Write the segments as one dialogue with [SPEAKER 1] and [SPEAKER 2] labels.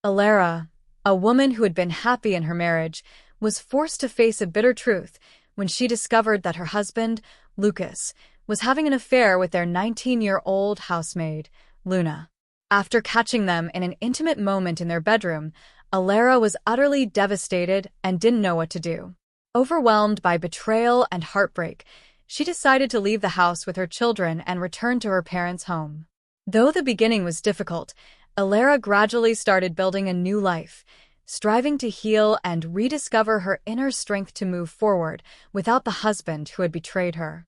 [SPEAKER 1] Elara, a woman who had been happy in her marriage, was forced to face a bitter truth when she discovered that her husband, Lucas, was having an affair with their 19-year-old housemaid, Luna. After catching them in an intimate moment in their bedroom, Elara was utterly devastated and didn't know what to do. Overwhelmed by betrayal and heartbreak, she decided to leave the house with her children and return to her parents' home. Though the beginning was difficult, Elara gradually started building a new life, striving to heal and rediscover her inner strength to move forward without the husband who had betrayed her.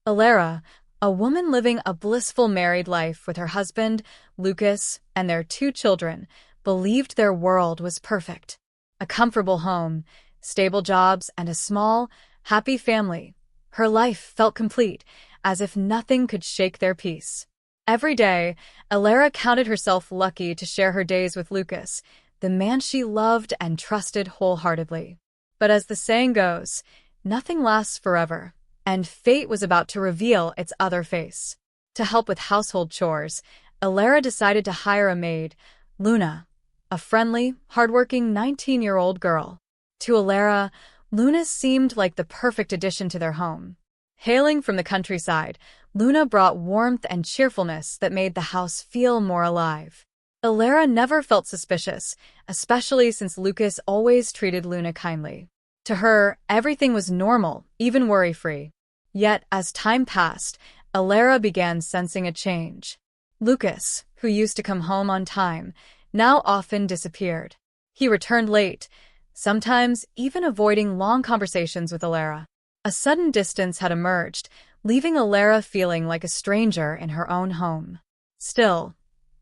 [SPEAKER 1] Elara, a woman living a blissful married life with her husband, Lucas, and their 2 children, believed their world was perfect. A comfortable home, stable jobs, and a small, happy family. Her life felt complete, as if nothing could shake their peace. Every day, Elara counted herself lucky to share her days with Lucas, the man she loved and trusted wholeheartedly. But as the saying goes, nothing lasts forever, and fate was about to reveal its other face. To help with household chores, Elara decided to hire a maid, Luna, a friendly, hardworking 19-year-old girl. To Elara, Luna seemed like the perfect addition to their home. Hailing from the countryside, Luna brought warmth and cheerfulness that made the house feel more alive. Elara never felt suspicious, especially since Lucas always treated Luna kindly. To her, everything was normal, even worry-free. Yet, as time passed, Elara began sensing a change. Lucas, who used to come home on time, now often disappeared. He returned late, sometimes even avoiding long conversations with Elara. A sudden distance had emerged, leaving Elara feeling like a stranger in her own home. Still,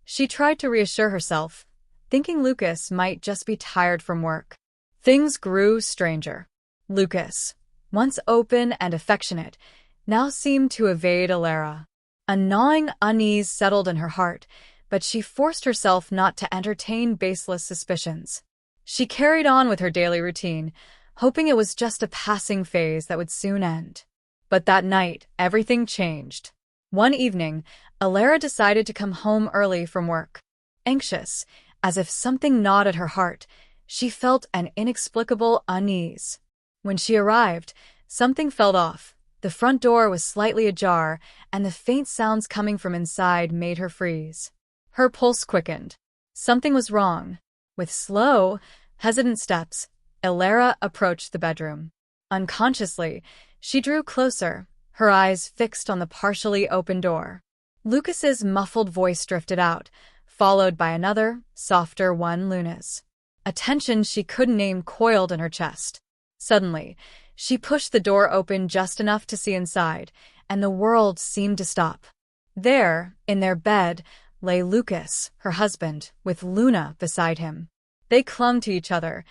[SPEAKER 1] she tried to reassure herself, thinking Lucas might just be tired from work. Things grew stranger. Lucas, once open and affectionate, now seemed to evade Elara. A gnawing unease settled in her heart, but she forced herself not to entertain baseless suspicions. She carried on with her daily routine, hoping it was just a passing phase that would soon end. But that night, everything changed. One evening, Elara decided to come home early from work. Anxious, as if something gnawed at her heart, she felt an inexplicable unease. When she arrived, something felt off. The front door was slightly ajar, and the faint sounds coming from inside made her freeze. Her pulse quickened. Something was wrong. With slow, hesitant steps, Elara approached the bedroom. Unconsciously, she drew closer, her eyes fixed on the partially open door. Lucas's muffled voice drifted out, followed by another, softer one, Luna's. A tension she couldn't name coiled in her chest. Suddenly, she pushed the door open just enough to see inside, and the world seemed to stop. There, in their bed, lay Lucas, her husband, with Luna beside him. They clung to each other,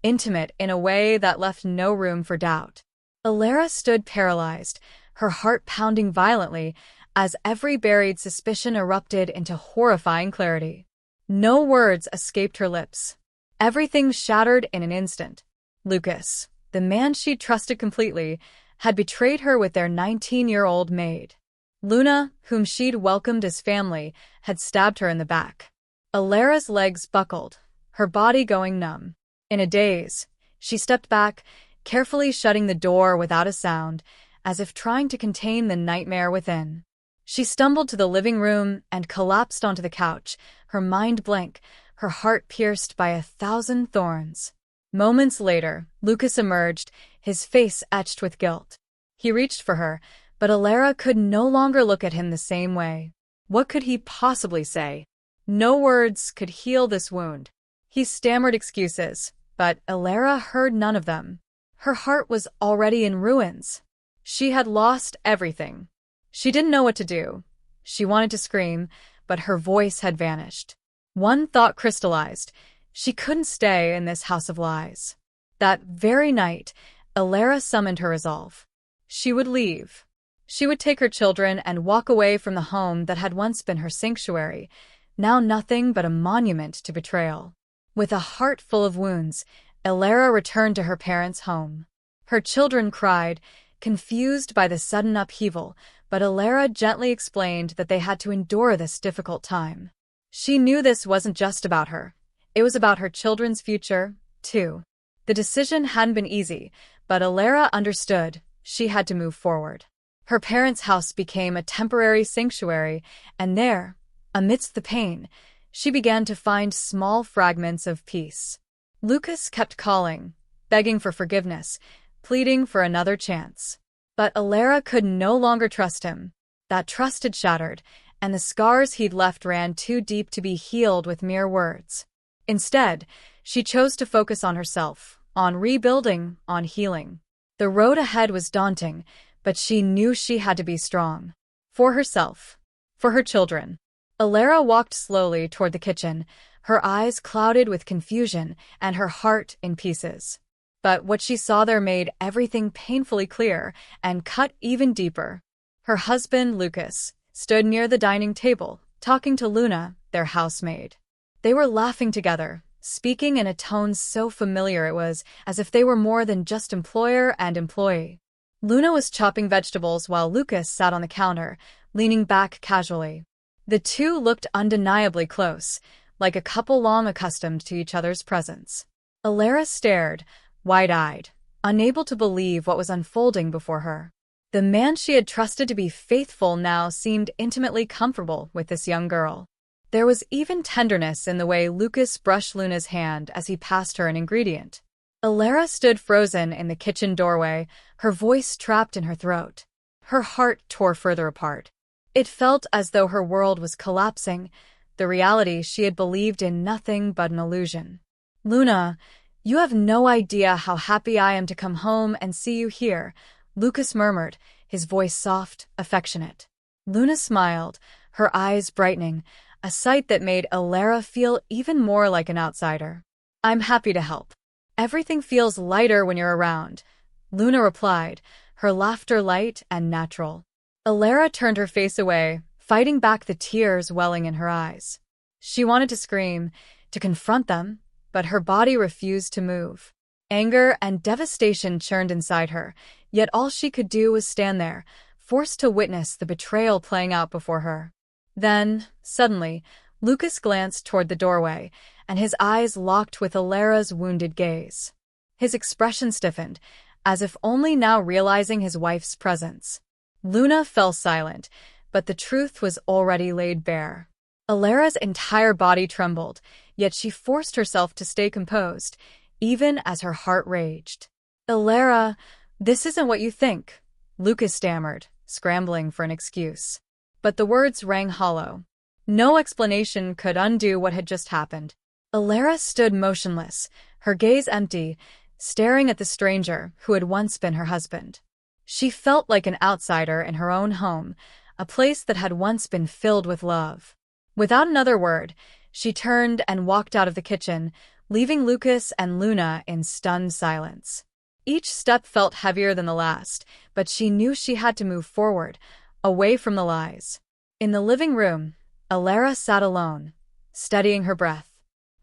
[SPEAKER 1] intimate in a way that left no room for doubt. Elara stood paralyzed, her heart pounding violently, as every buried suspicion erupted into horrifying clarity. No words escaped her lips. Everything shattered in an instant. Lucas, the man she'd trusted completely, had betrayed her with their 19-year-old maid. Luna, whom she'd welcomed as family, had stabbed her in the back. Elara's legs buckled, her body going numb. In a daze, she stepped back, carefully shutting the door without a sound, as if trying to contain the nightmare within. She stumbled to the living room and collapsed onto the couch, her mind blank, her heart pierced by 1,000 thorns. Moments later, Lucas emerged, his face etched with guilt. He reached for her, but Elara could no longer look at him the same way. What could he possibly say? No words could heal this wound. He stammered excuses, but Elara heard none of them. Her heart was already in ruins. She had lost everything. She didn't know what to do. She wanted to scream, but her voice had vanished. One thought crystallized. She couldn't stay in this house of lies. That very night, Elara summoned her resolve. She would leave. She would take her children and walk away from the home that had once been her sanctuary, now nothing but a monument to betrayal. With a heart full of wounds, Elara returned to her parents' home. Her children cried, confused by the sudden upheaval, but Elara gently explained that they had to endure this difficult time. She knew this wasn't just about her. It was about her children's future, too. The decision hadn't been easy, but Elara understood she had to move forward. Her parents' house became a temporary sanctuary, and there, amidst the pain, she began to find small fragments of peace. Lucas kept calling, begging for forgiveness, pleading for another chance. But Elara could no longer trust him. That trust had shattered, and the scars he'd left ran too deep to be healed with mere words. Instead, she chose to focus on herself, on rebuilding, on healing. The road ahead was daunting, but she knew she had to be strong. For herself. For her children. Elara walked slowly toward the kitchen, her eyes clouded with confusion and her heart in pieces. But what she saw there made everything painfully clear and cut even deeper. Her husband, Lucas, stood near the dining table, talking to Luna, their housemaid. They were laughing together, speaking in a tone so familiar it was as if they were more than just employer and employee. Luna was chopping vegetables while Lucas sat on the counter, leaning back casually. The two looked undeniably close, like a couple long accustomed to each other's presence. Elara stared, wide-eyed, unable to believe what was unfolding before her. The man she had trusted to be faithful now seemed intimately comfortable with this young girl. There was even tenderness in the way Lucas brushed Luna's hand as he passed her an ingredient. Elara stood frozen in the kitchen doorway, her voice trapped in her throat. Her heart tore further apart. It felt as though her world was collapsing, the reality she had believed in nothing but an illusion. "Luna, you have no idea how happy I am to come home and see you here," Lucas murmured, his voice soft, affectionate. Luna smiled, her eyes brightening, a sight that made Elara feel even more like an outsider. "I'm happy to help. Everything feels lighter when you're around," Luna replied, her laughter light and natural. Elara turned her face away, fighting back the tears welling in her eyes. She wanted to scream, to confront them, but her body refused to move. Anger and devastation churned inside her, yet all she could do was stand there, forced to witness the betrayal playing out before her. Then, suddenly, Lucas glanced toward the doorway, and his eyes locked with Elara's wounded gaze. His expression stiffened, as if only now realizing his wife's presence. Luna fell silent, but the truth was already laid bare. Elara's entire body trembled, yet she forced herself to stay composed, even as her heart raged. "Elara, this isn't what you think," Lucas stammered, scrambling for an excuse. But the words rang hollow. No explanation could undo what had just happened. Elara stood motionless, her gaze empty, staring at the stranger who had once been her husband. She felt like an outsider in her own home, a place that had once been filled with love. Without another word, she turned and walked out of the kitchen, leaving Lucas and Luna in stunned silence. Each step felt heavier than the last, but she knew she had to move forward, away from the lies. In the living room, Elara sat alone, steadying her breath.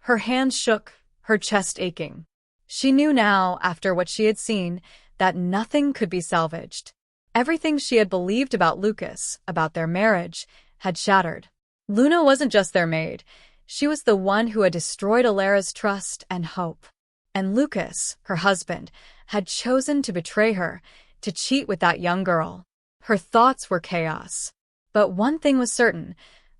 [SPEAKER 1] Her hands shook, her chest aching. She knew now, after what she had seen, that nothing could be salvaged. Everything she had believed about Lucas, about their marriage, had shattered. Luna wasn't just their maid. She was the one who had destroyed Elara's trust and hope. And Lucas, her husband, had chosen to betray her, to cheat with that young girl. Her thoughts were chaos. But one thing was certain.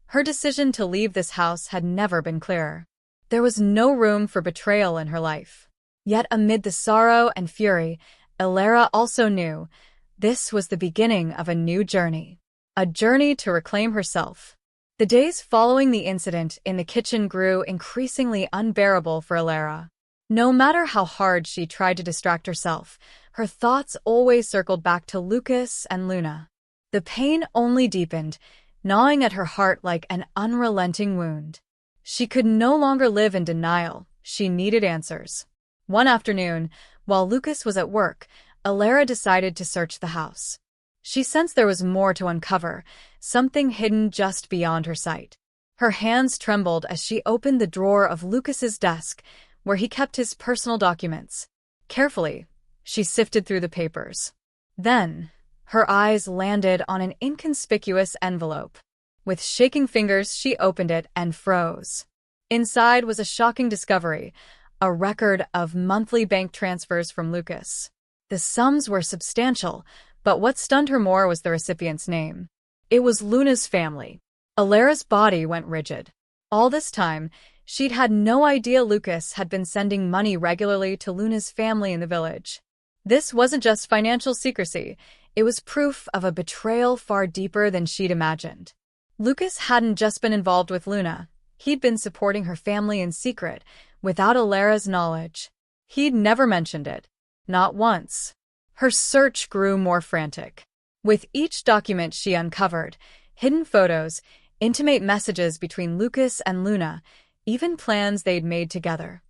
[SPEAKER 1] Her decision to leave this house had never been clearer. There was no room for betrayal in her life. Yet amid the sorrow and fury, Elara also knew this was the beginning of a new journey. A journey to reclaim herself. The days following the incident in the kitchen grew increasingly unbearable for Elara. No matter how hard she tried to distract herself, her thoughts always circled back to Lucas and Luna. The pain only deepened, gnawing at her heart like an unrelenting wound. She could no longer live in denial. She needed answers. One afternoon, while Lucas was at work, Elara decided to search the house. She sensed there was more to uncover, something hidden just beyond her sight. Her hands trembled as she opened the drawer of Lucas's desk, where he kept his personal documents. Carefully, she sifted through the papers. Then, her eyes landed on an inconspicuous envelope. With shaking fingers, she opened it and froze. Inside was a shocking discovery, a record of monthly bank transfers from Lucas. The sums were substantial, but what stunned her more was the recipient's name. It was Luna's family. Elara's body went rigid. All this time, she'd had no idea Lucas had been sending money regularly to Luna's family in the village. This wasn't just financial secrecy, it was proof of a betrayal far deeper than she'd imagined. Lucas hadn't just been involved with Luna, he'd been supporting her family in secret, without Elara's knowledge. He'd never mentioned it. Not once. Her search grew more frantic. With each document she uncovered, hidden photos, intimate messages between Lucas and Luna, even plans they'd made together.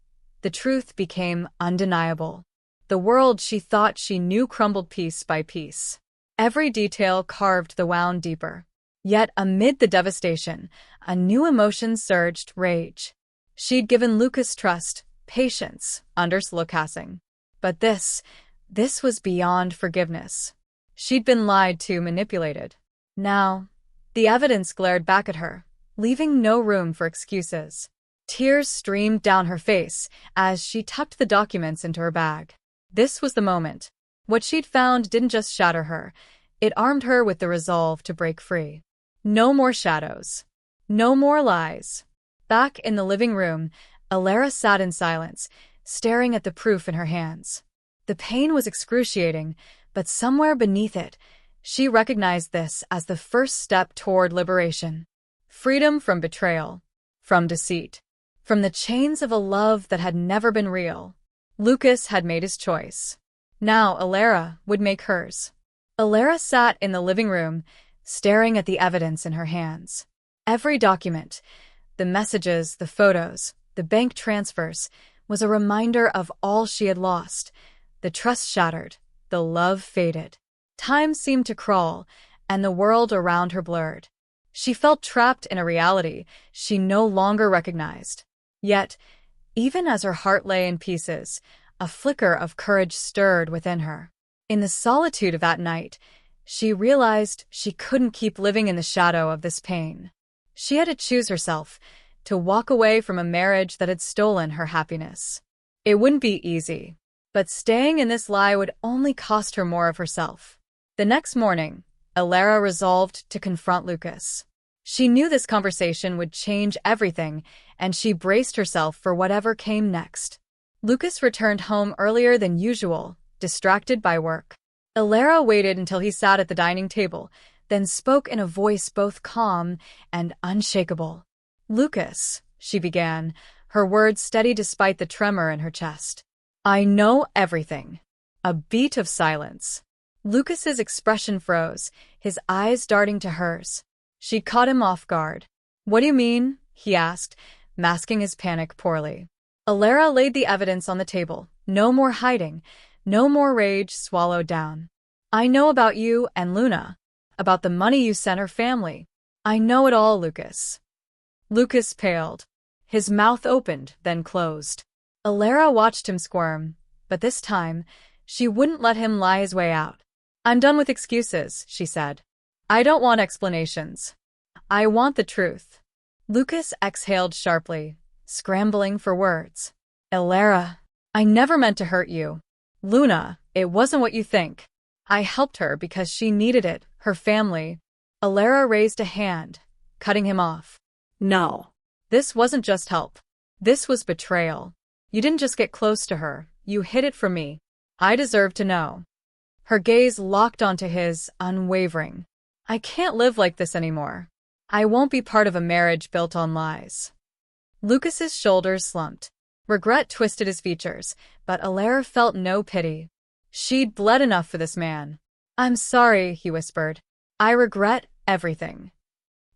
[SPEAKER 1] The truth became undeniable. The world she thought she knew crumbled piece by piece. Every detail carved the wound deeper. Yet amid the devastation, a new emotion surged: rage. She'd given Lucas trust, patience, understanding. But this was beyond forgiveness. She'd been lied to, manipulated. Now, the evidence glared back at her, leaving no room for excuses. Tears streamed down her face as she tucked the documents into her bag. This was the moment. What she'd found didn't just shatter her, it armed her with the resolve to break free. No more shadows. No more lies. Back in the living room, Elara sat in silence, staring at the proof in her hands. The pain was excruciating, but somewhere beneath it, she recognized this as the first step toward liberation. Freedom from betrayal, from deceit, from the chains of a love that had never been real. Lucas had made his choice. Now Elara would make hers. Elara sat in the living room, staring at the evidence in her hands. Every document, the messages, the photos, the bank transfers, was a reminder of all she had lost. The trust shattered, the love faded. Time seemed to crawl, and the world around her blurred. She felt trapped in a reality she no longer recognized. Yet, even as her heart lay in pieces, a flicker of courage stirred within her. In the solitude of that night, she realized she couldn't keep living in the shadow of this pain. She had to choose herself, to walk away from a marriage that had stolen her happiness. It wouldn't be easy, but staying in this lie would only cost her more of herself. The next morning, Elara resolved to confront Lucas. She knew this conversation would change everything, and she braced herself for whatever came next. Lucas returned home earlier than usual, distracted by work. Elara waited until he sat at the dining table, then spoke in a voice both calm and unshakable. "Lucas," she began, her words steady despite the tremor in her chest. "I know everything." A beat of silence. Lucas's expression froze, his eyes darting to hers. She caught him off guard. "What do you mean?" he asked, masking his panic poorly. Elara laid the evidence on the table. No more hiding, no more rage swallowed down. "I know about you and Luna, about the money you sent her family. I know it all, Lucas." Lucas paled. His mouth opened, then closed. Elara watched him squirm, but this time, she wouldn't let him lie his way out. "I'm done with excuses," she said. "I don't want explanations. I want the truth." Lucas exhaled sharply, scrambling for words. "Elara, I never meant to hurt you. Luna, it wasn't what you think. I helped her because she needed it, her family." Elara raised a hand, cutting him off. "No. This wasn't just help. This was betrayal. You didn't just get close to her, you hid it from me. I deserve to know." Her gaze locked onto his, unwavering. "I can't live like this anymore. I won't be part of a marriage built on lies." Lucas's shoulders slumped. Regret twisted his features, but Elara felt no pity. She'd bled enough for this man. "I'm sorry," he whispered. "I regret everything."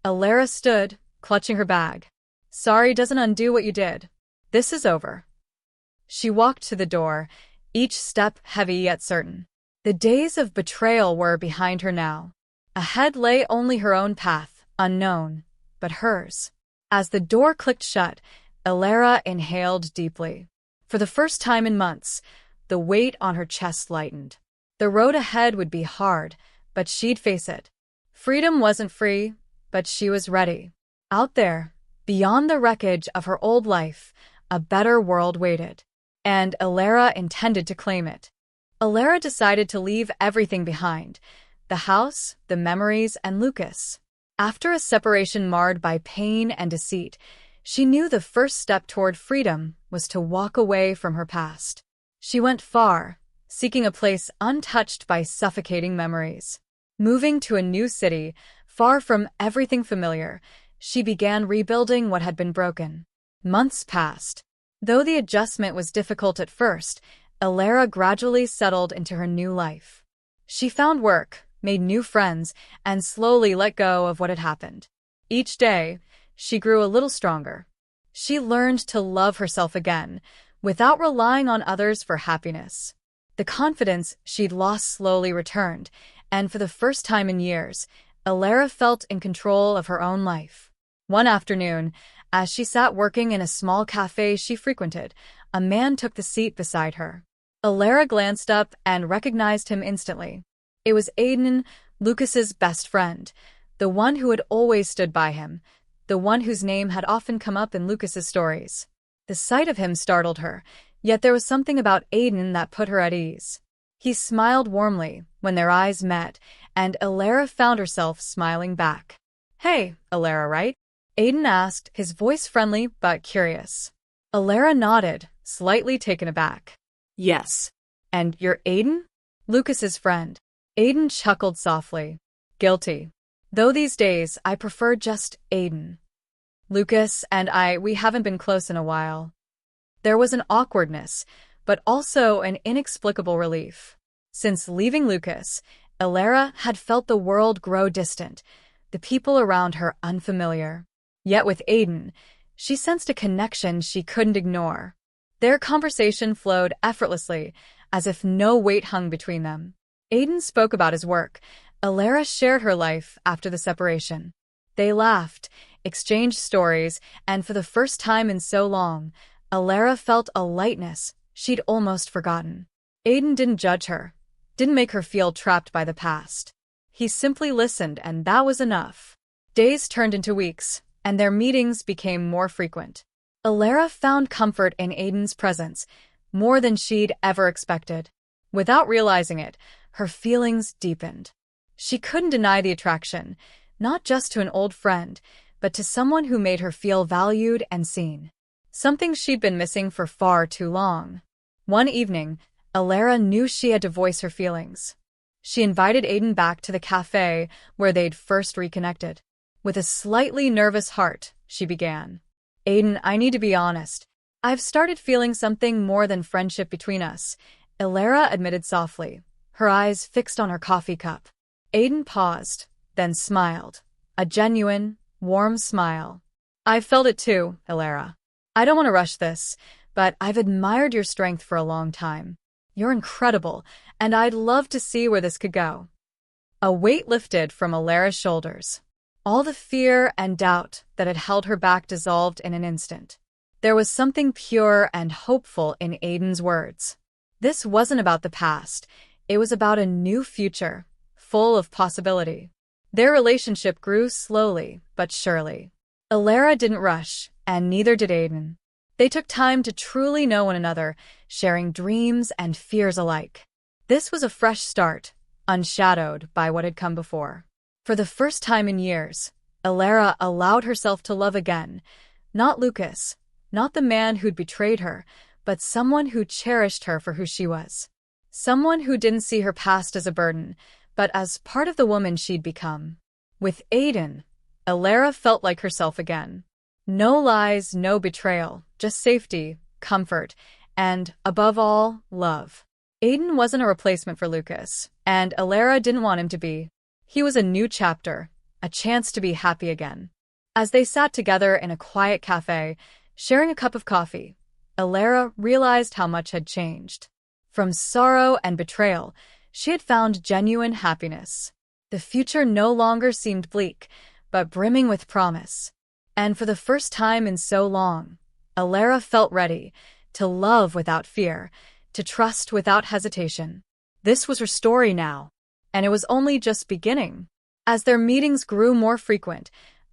[SPEAKER 1] Elara stood, clutching her bag. "Sorry doesn't undo what you did. This is over." She walked to the door, each step heavy yet certain. The days of betrayal were behind her now. Ahead lay only her own path, unknown, but hers. As the door clicked shut, Elara inhaled deeply. For the first time in months, the weight on her chest lightened. The road ahead would be hard, but she'd face it. Freedom wasn't free, but she was ready. Out there, Beyond the wreckage of her old life, a better world waited, and Elara intended to claim it. Elara decided to leave everything behind: the house, the memories, and Lucas. After a separation marred by pain and deceit, she knew the first step toward freedom was to walk away from her past. She went far, seeking a place untouched by suffocating memories. Moving to a new city, far from everything familiar, she began rebuilding what had been broken. Months passed. Though the adjustment was difficult at first, Elara gradually settled into her new life. She found work, made new friends, and slowly let go of what had happened. Each day, she grew a little stronger. She learned to love herself again, without relying on others for happiness. The confidence she'd lost slowly returned, and for the first time in years, Elara felt in control of her own life. One afternoon, as she sat working in a small cafe she frequented, a man took the seat beside her. Elara glanced up and recognized him instantly. It was Aiden, Lucas's best friend, the one who had always stood by him, the one whose name had often come up in Lucas's stories. The sight of him startled her, yet there was something about Aiden that put her at ease. He smiled warmly when their eyes met, and Elara found herself smiling back. "Hey, Elara, right?" Aiden asked, his voice friendly but curious. Elara nodded, slightly taken aback. "Yes. And you're Aiden?" Lucas's friend. Aiden chuckled softly. "Guilty. Though these days I prefer just Aiden. Lucas and we haven't been close in a while." There was an awkwardness, but also an inexplicable relief. Since leaving Lucas, Elara had felt the world grow distant, the people around her unfamiliar. Yet with Aiden, she sensed a connection she couldn't ignore. Their conversation flowed effortlessly, as if no weight hung between them. Aiden spoke about his work. Elara shared her life after the separation. They laughed, exchanged stories, and for the first time in so long, Elara felt a lightness she'd almost forgotten. Aiden didn't judge her, didn't make her feel trapped by the past. He simply listened, and that was enough. Days turned into weeks, and their meetings became more frequent. Elara found comfort in Aiden's presence, more than she'd ever expected. Without realizing it, her feelings deepened. She couldn't deny the attraction, not just to an old friend, but to someone who made her feel valued and seen. Something she'd been missing for far too long. One evening, Elara knew she had to voice her feelings. She invited Aiden back to the cafe where they'd first reconnected. With a slightly nervous heart, she began. "Aiden, I need to be honest. I've started feeling something more than friendship between us," Elara admitted softly, her eyes fixed on her coffee cup. Aiden paused, then smiled. A genuine, warm smile. "I've felt it too, Elara. I don't want to rush this, but I've admired your strength for a long time. You're incredible, and I'd love to see where this could go." A weight lifted from Elara's shoulders. All the fear and doubt that had held her back dissolved in an instant. There was something pure and hopeful in Aiden's words. This wasn't about the past. It was about a new future, full of possibility. Their relationship grew slowly but surely. Elara didn't rush, and neither did Aiden. They took time to truly know one another, sharing dreams and fears alike. This was a fresh start, unshadowed by what had come before. For the first time in years, Elara allowed herself to love again, not Lucas, not the man who'd betrayed her, but someone who cherished her for who she was. Someone who didn't see her past as a burden, but as part of the woman she'd become. With Aiden, Elara felt like herself again. No lies, no betrayal, just safety, comfort, and, above all, love. Aiden wasn't a replacement for Lucas, and Elara didn't want him to be. He was a new chapter, a chance to be happy again. As they sat together in a quiet cafe, sharing a cup of coffee, Elara realized how much had changed. From sorrow and betrayal, she had found genuine happiness. The future no longer seemed bleak, but brimming with promise. And for the first time in so long, Elara felt ready to love without fear, to trust without hesitation. This was her story now, and it was only just beginning. As their meetings grew more frequent,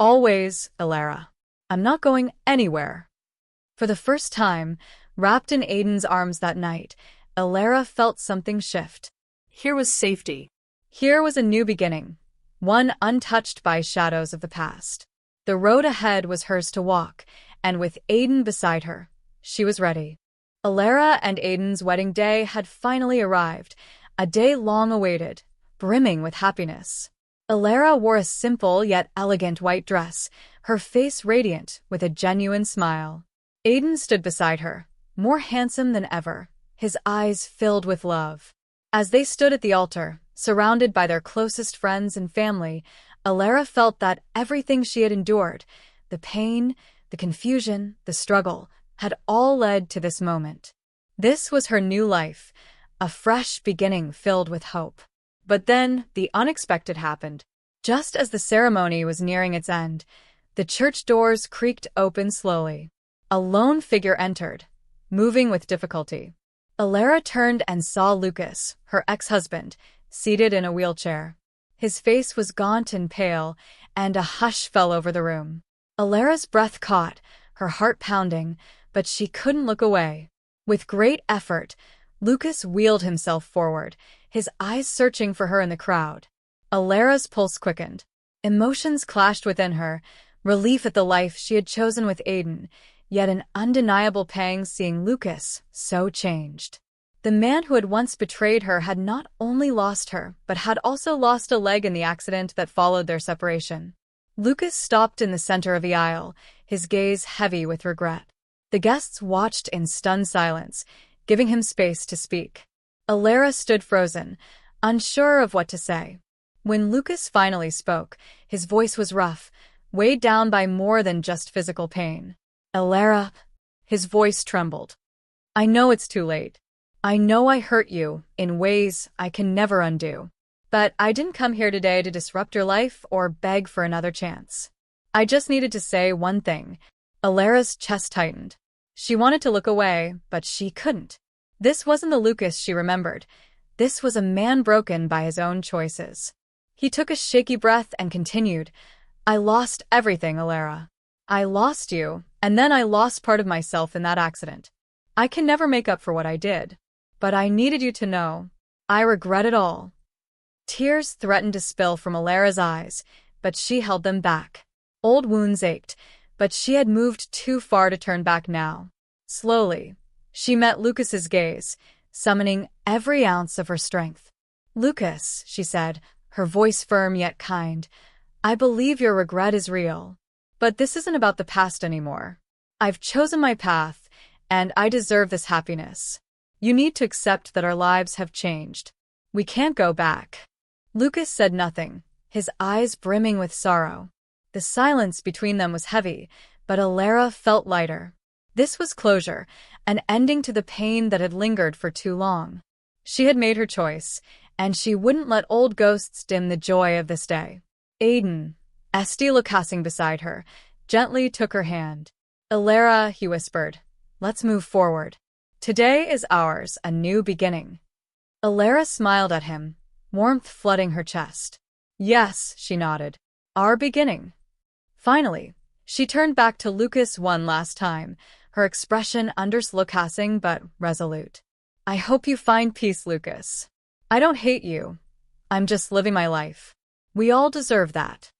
[SPEAKER 1] Always, Elara. I'm not going anywhere. For the first time, wrapped in Aiden's arms that night, Elara felt something shift.
[SPEAKER 2] Here was safety.
[SPEAKER 1] Here was a new beginning, one untouched by shadows of the past. The road ahead was hers to walk, and with Aiden beside her, she was ready. Elara and Aiden's wedding day had finally arrived, a day long awaited, brimming with happiness. Elara wore a simple yet elegant white dress, her face radiant with a genuine smile. Aiden stood beside her, more handsome than ever, his eyes filled with love. As they stood at the altar, surrounded by their closest friends and family, Elara felt that everything she had endured, the pain, the confusion, the struggle, had all led to this moment. This was her new life, a fresh beginning filled with hope. But then, the unexpected happened. Just as the ceremony was nearing its end, the church doors creaked open slowly. A lone figure entered, moving with difficulty. Elara turned and saw Lucas, her ex-husband, seated in a wheelchair. His face was gaunt and pale, and a hush fell over the room. Elara's breath caught, her heart pounding, but she couldn't look away. With great effort, Lucas wheeled himself forward, his eyes searching for her in the crowd. Elara's pulse quickened. Emotions clashed within her, relief at the life she had chosen with Aiden, yet an undeniable pang seeing Lucas so changed. The man who had once betrayed her had not only lost her, but had also lost a leg in the accident that followed their separation. Lucas stopped in the center of the aisle, his gaze heavy with regret. The guests watched in stunned silence, giving him space to speak. Elara stood frozen, unsure of what to say. When Lucas finally spoke, his voice was rough, weighed down by more than just physical pain. Elara, his voice trembled. I know it's too late. I know I hurt you in ways I can never undo. But I didn't come here today to disrupt your life or beg for another chance. I just needed to say one thing. Elara's chest tightened. She wanted to look away, but she couldn't. This wasn't the Lucas she remembered. This was a man broken by his own choices. He took a shaky breath and continued, I lost everything, Elara. I lost you, and then I lost part of myself in that accident. I can never make up for what I did. But I needed you to know. I regret it all. Tears threatened to spill from Elara's eyes, but she held them back. Old wounds ached, but she had moved too far to turn back now. Slowly, she met Lucas's gaze, summoning every ounce of her strength. Lucas, she said, her voice firm yet kind, I believe your regret is real. But this isn't about the past anymore. I've chosen my path, and I deserve this happiness. You need to accept that our lives have changed. We can't go back. Lucas said nothing, his eyes brimming with sorrow. The silence between them was heavy, but Elara felt lighter. This was closure, an ending to the pain that had lingered for too long. She had made her choice, and she wouldn't let old ghosts dim the joy of this day. Aiden, still passing beside her, gently took her hand. Elara, he whispered, let's move forward. Today is ours, a new beginning. Elara smiled at him, warmth flooding her chest. Yes, she nodded. Our beginning. Finally, she turned back to Lucas one last time, her expression underslooking but resolute. I hope you find peace, Lucas. I don't hate you. I'm just living my life. We all deserve that.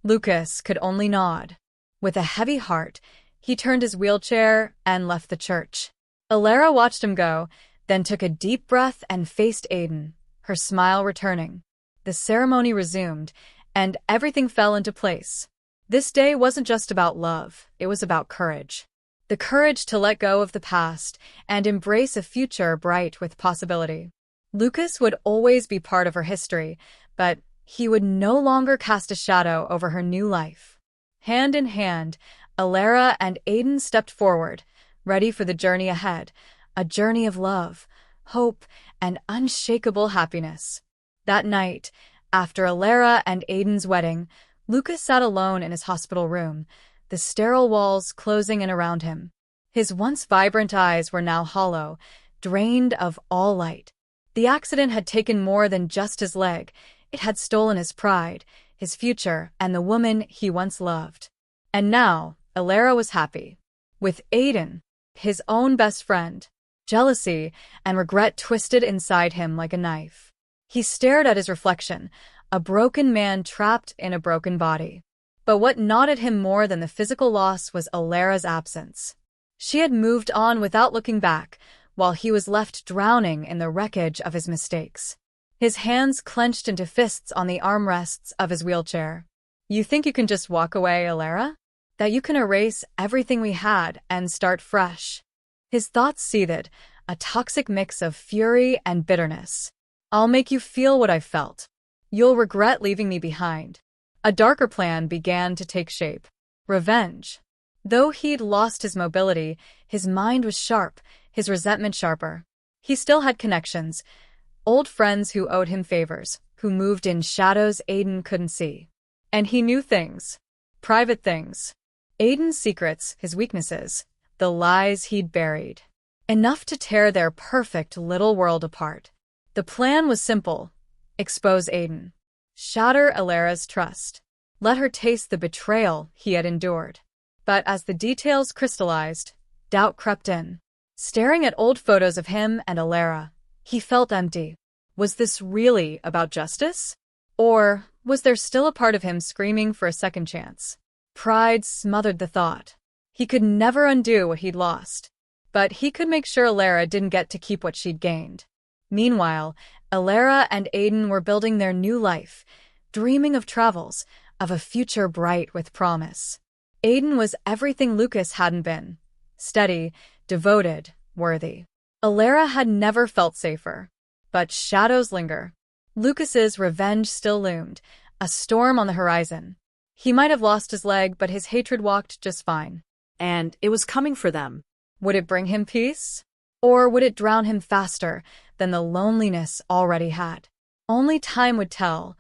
[SPEAKER 1] Lucas could only nod. With a heavy heart, he turned his wheelchair and left the church. Elara watched him go, then took a deep breath and faced Aiden, her smile returning. The ceremony resumed, and everything fell into place. This day wasn't just about love, it was about courage. The courage to let go of the past and embrace a future bright with possibility. Lucas would always be part of her history, but he would no longer cast a shadow over her new life. Hand in hand, Elara and Aiden stepped forward, ready for the journey ahead, a journey of love, hope, and unshakable happiness. That night, after Elara and Aiden's wedding, Lucas sat alone in his hospital room, the sterile walls closing in around him. His once vibrant eyes were now hollow, drained of all light. The accident had taken more than just his leg. It had stolen his pride, his future, and the woman he once loved. And now, Elara was happy. With Aiden, his own best friend. Jealousy and regret twisted inside him like a knife. He stared at his reflection, a broken man trapped in a broken body. But what gnawed at him more than the physical loss was Elara's absence. She had moved on without looking back, while he was left drowning in the wreckage of his mistakes. His hands clenched into fists on the armrests of his wheelchair. "You think you can just walk away, Elara? That you can erase everything we had and start fresh?" His thoughts seethed, a toxic mix of fury and bitterness. "I'll make you feel what I've felt. You'll regret leaving me behind." A darker plan began to take shape. Revenge. Though he'd lost his mobility, his mind was sharp, his resentment sharper. He still had connections, old friends who owed him favors, who moved in shadows Aiden couldn't see. And he knew things. Private things. Aiden's secrets, his weaknesses, the lies he'd buried. Enough to tear their perfect little world apart. The plan was simple. Expose Aiden. Shatter Elara's trust. Let her taste the betrayal he had endured. But as the details crystallized, doubt crept in. Staring at old photos of him and Elara, he felt empty. Was this really about justice? Or was there still a part of him screaming for a second chance? Pride smothered the thought. He could never undo what he'd lost. But he could make sure Elara didn't get to keep what she'd gained. Meanwhile, Elara and Aiden were building their new life, dreaming of travels, of a future bright with promise. Aiden was everything Lucas hadn't been. Steady, devoted, worthy. Elara had never felt safer. But shadows linger. Lucas's revenge still loomed, a storm on the horizon. He might have lost his leg, but his hatred walked just fine.
[SPEAKER 2] And it was coming for them.
[SPEAKER 1] Would it bring him peace? Or would it drown him faster than the loneliness already had? Only time would tell,